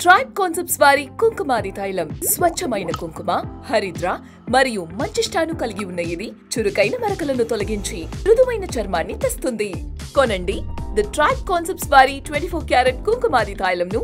Tribe concepts వారి కుంకుమాది తైలం స్వచ్ఛమైన కుంకుమ హరిద్ర మరియు మంచిష్టాను కలిగి ఉన్న ఇది చురుకైన మరకలను తొలగించి మృదువైన చర్మాన్ని తెస్తుంది. కొనండి ది ట్రైబ్ కాన్సెప్ట్స్ వారి 24 క్యారెట్ కుంకుమాది తైలంను.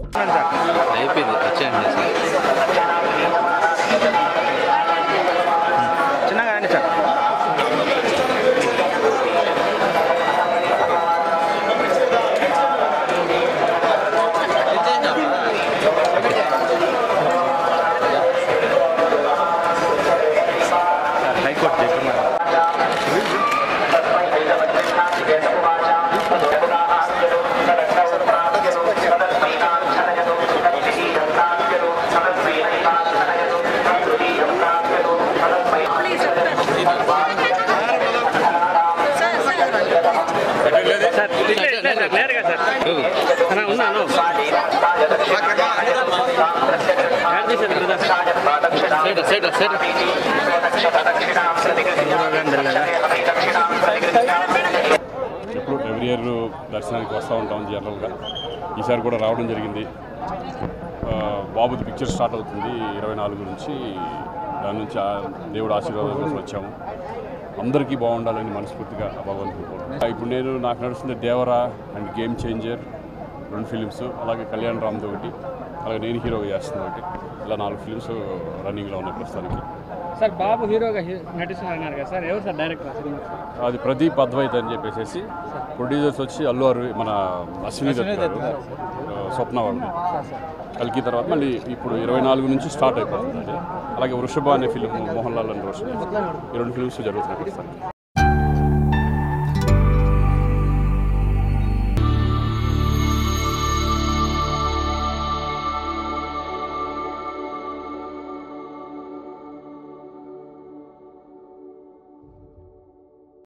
ఎప్పుడు ఎవ్రీ ఇయర్ దర్శనానికి వస్తూ ఉంటాం జనరల్గా. ఈసారి కూడా రావడం జరిగింది. బాబుది పిక్చర్ స్టార్ట్ అవుతుంది 24 నుంచి. దాని నుంచి దేవుడు ఆశీర్వాదం కోసం వచ్చాము. అందరికీ బాగుండాలని మనస్ఫూర్తిగా భగవంతుడు. ఇప్పుడు నాకు నడుస్తుంది Devara and game changer 2 films, అలాగే కళ్యాణ్ రామ్ది ఒకటి, అలాగే నేను హీరోగా చేస్తున్నా ఒకటి. ఇలా 4 ఫిలిమ్స్ రన్నింగ్లో ఉన్నాయి ప్రస్తుతానికి. సార్ బాబు హీరోగా నటిస్తున్నారు కదా సార్, ఎవరు సార్ డైరెక్టర్? అది ప్రదీప్ అద్వైత్ అని చెప్పేసి. ప్రొడ్యూసర్స్ వచ్చి అల్లు మన అశ్విని దత్, స్వప్న వాళ్ళు. కల్కి తర్వాత మళ్ళీ ఇప్పుడు 24 నుంచి స్టార్ట్ అయిపోతుంది. అలాగే వృషభ అనే ఫిలిం మోహన్ లాల్ అండ్ రోషన్, ఈ 2 ఫిలిమ్స్ జరుగుతున్నాయి.